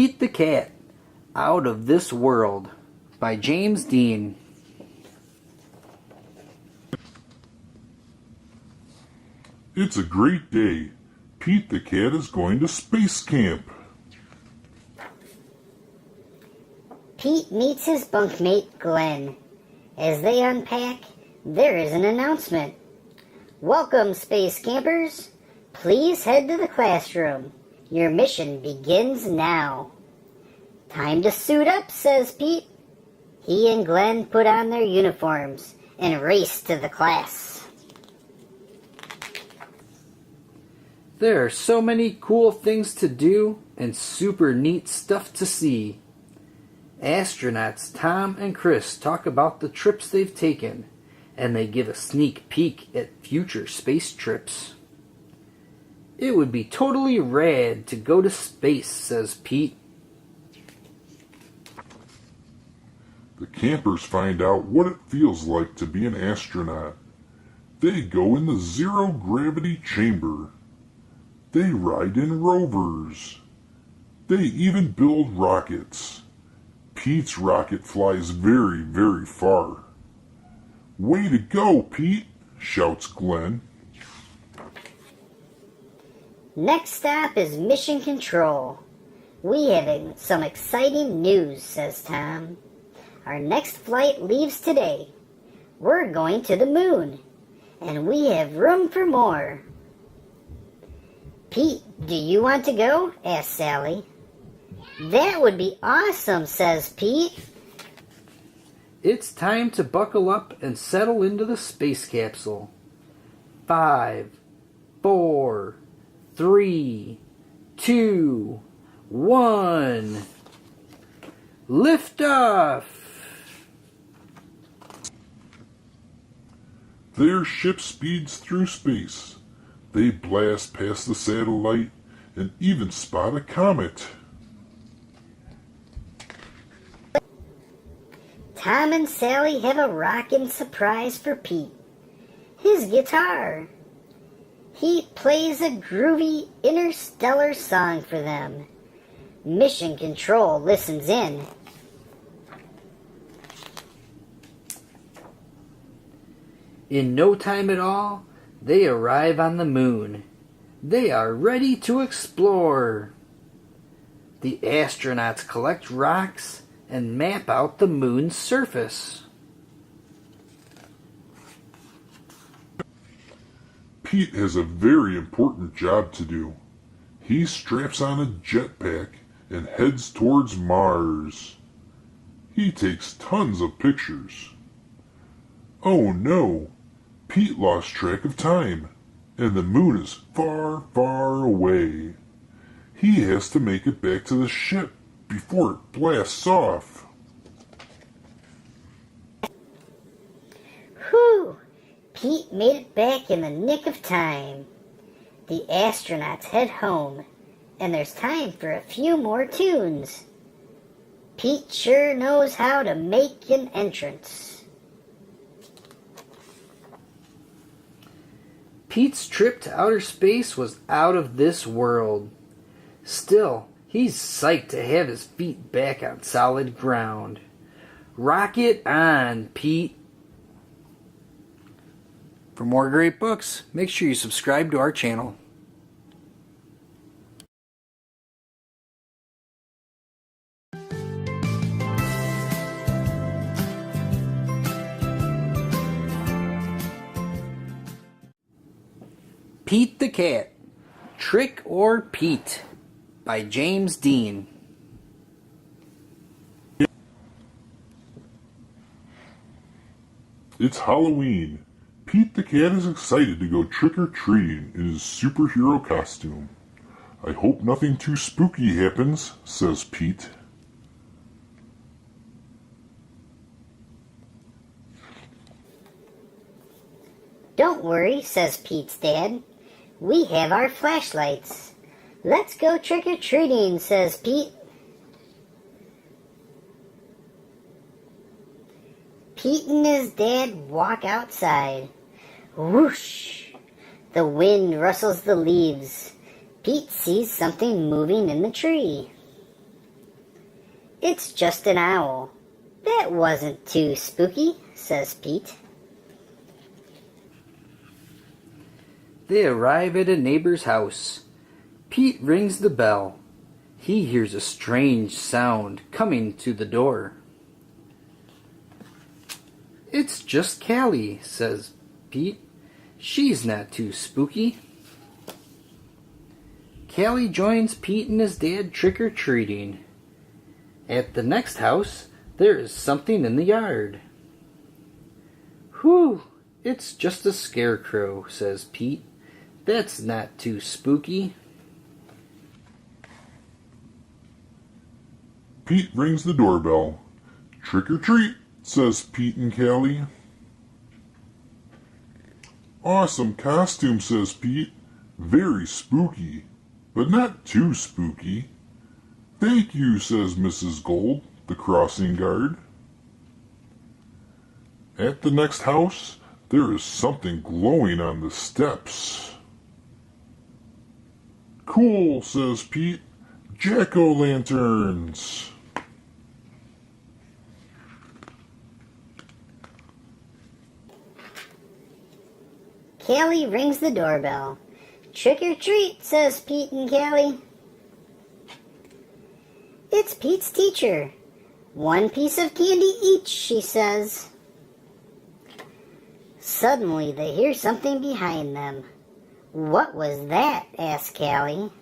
Pete the Cat, Out of This World by James Dean. It's a great day. Pete the Cat is going to space camp. Pete meets his bunkmate Glenn. As they unpack, there is an announcement. Welcome, space campers. Please head to the classroom. Your mission begins now. Time to suit up, says Pete. He and Glenn put on their uniforms and race to the class. There are so many cool things to do and super neat stuff to see. Astronauts Tom and Chris talk about the trips they've taken, and they give a sneak peek at future space trips. It would be totally rad to go to space, says Pete. The campers find out what it feels like to be an astronaut. They go in the zero-gravity chamber. They ride in rovers. They even build rockets. Pete's rocket flies very, very far. Way to go, Pete, shouts Glenn. Next stop is Mission Control. We have some exciting news, says Tom. Our next flight leaves today. We're going to the moon, and we have room for more. Pete, do you want to go? Asks Sally. That would be awesome, says Pete. It's time to buckle up and settle into the space capsule. 5, 4, 3, 2, 1. Lift off! Their ship speeds through space. They blast past the satellite and even spot a comet. Tom and Sally have a rockin' surprise for Pete. His guitar. He plays a groovy interstellar song for them. Mission Control listens in. In no time at all, they arrive on the moon. They are ready to explore. The astronauts collect rocks and map out the moon's surface. Pete has a very important job to do. He straps on a jetpack and heads towards Mars. He takes tons of pictures. Oh no! Pete lost track of time, and the moon is far, far away. He has to make it back to the ship before it blasts off. Whew! Pete made it back in the nick of time. The astronauts head home, and there's time for a few more tunes. Pete sure knows how to make an entrance. Pete's trip to outer space was out of this world. Still, he's psyched to have his feet back on solid ground. Rocket on, Pete! For more great books, make sure you subscribe to our channel. Pete the Cat, Trick or Pete by James Dean. It's Halloween. Pete the Cat is excited to go trick-or-treating in his superhero costume. I hope nothing too spooky happens, says Pete. Don't worry, says Pete's dad. We have our flashlights. Let's go trick-or-treating, says Pete. Pete and his dad walk outside. Whoosh! The wind rustles the leaves. Pete sees something moving in the tree. It's just an owl. That wasn't too spooky, says Pete. They arrive at a neighbor's house. Pete rings the bell. He hears a strange sound coming to the door. It's just Callie, says Pete. She's not too spooky. Callie joins Pete and his dad trick-or-treating. At the next house, there is something in the yard. Whew, it's just a scarecrow, says Pete. That's not too spooky. Pete rings the doorbell. Trick or treat, says Pete and Callie. Awesome costume, says Pete. Very spooky, but not too spooky. Thank you, says Mrs. Gold, the crossing guard. At the next house, there is something glowing on the steps. Cool, says Pete. Jack-o'-lanterns. Callie rings the doorbell. Trick or treat, says Pete and Callie. It's Pete's teacher. One piece of candy each, she says. Suddenly they hear something behind them. What was that? Asks Callie.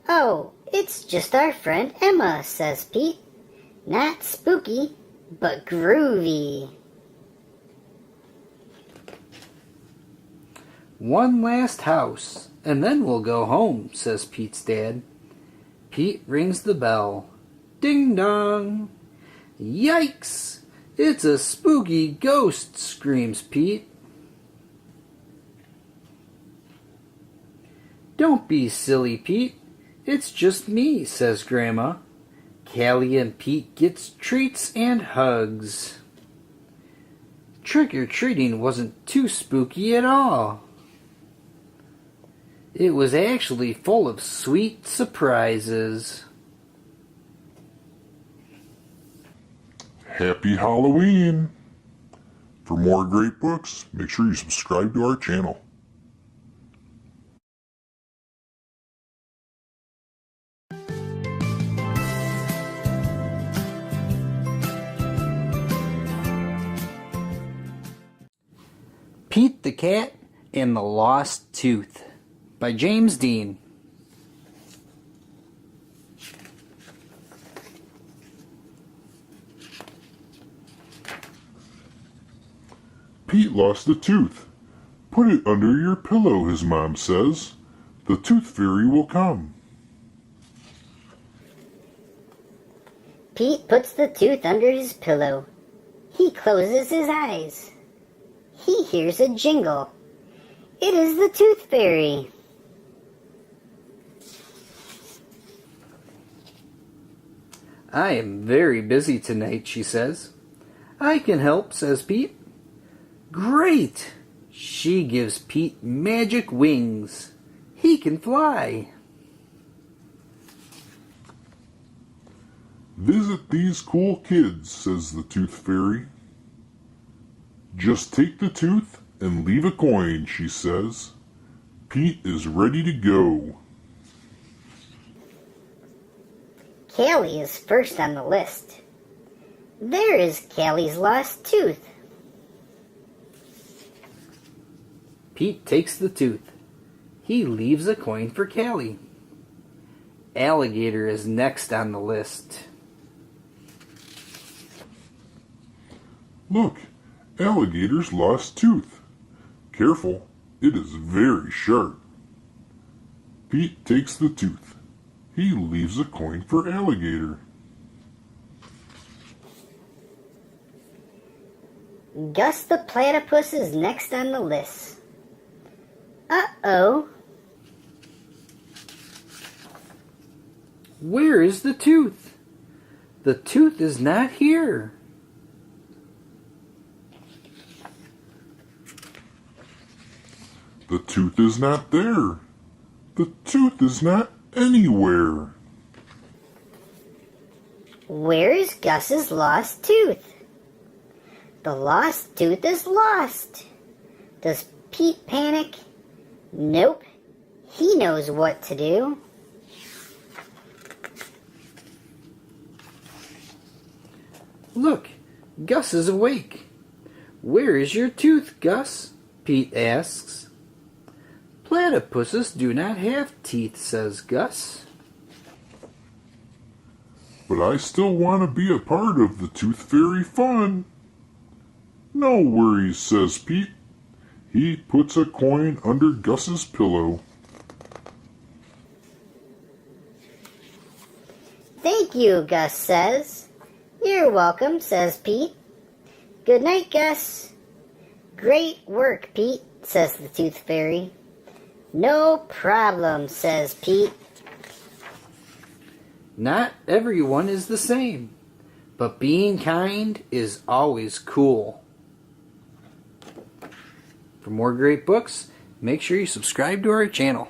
Oh, it's just our friend Emma, says Pete. Not spooky, but groovy. One last house, and then we'll go home, says Pete's dad. Pete rings the bell. Ding dong! Yikes! It's a spooky ghost, screams Pete. Don't be silly, Pete. It's just me, says Grandma. Callie and Pete gets treats and hugs. Trick-or-treating wasn't too spooky at all. It was actually full of sweet surprises. Happy Halloween! For more great books, make sure you subscribe to our channel. Pete the Cat and the Lost Tooth by James Dean. Pete lost a tooth. Put it under your pillow, his mom says. The tooth fairy will come. Pete puts the tooth under his pillow. He closes his eyes. He hears a jingle. It is the tooth fairy. I am very busy tonight, she says. I can help, says Pete. Great! She gives Pete magic wings. He can fly. Visit these cool kids, says the tooth fairy. Just take the tooth and leave a coin, she says. Pete is ready to go. Callie is first on the list. There is Callie's lost tooth. Pete takes the tooth. He leaves a coin for Callie. Alligator is next on the list. Look, alligator's lost tooth. Careful, it is very sharp. Pete takes the tooth. He leaves a coin for alligator. Gus the platypus is next on the list. Uh-oh. Where is the tooth? The tooth is not here. The tooth is not there. The tooth is not anywhere. Where's Gus's lost tooth? The lost tooth is lost. Does Pete panic? Nope. He knows what to do. Look, Gus is awake. Where is your tooth, Gus? Pete asks. Platypuses do not have teeth, says Gus. But I still want to be a part of the Tooth Fairy fun. No worries, says Pete. He puts a coin under Gus's pillow. Thank you, Gus says. You're welcome, says Pete. Good night, Gus. Great work, Pete, says the Tooth Fairy. No problem, says Pete. Not everyone is the same, but being kind is always cool. For more great books, make sure you subscribe to our channel.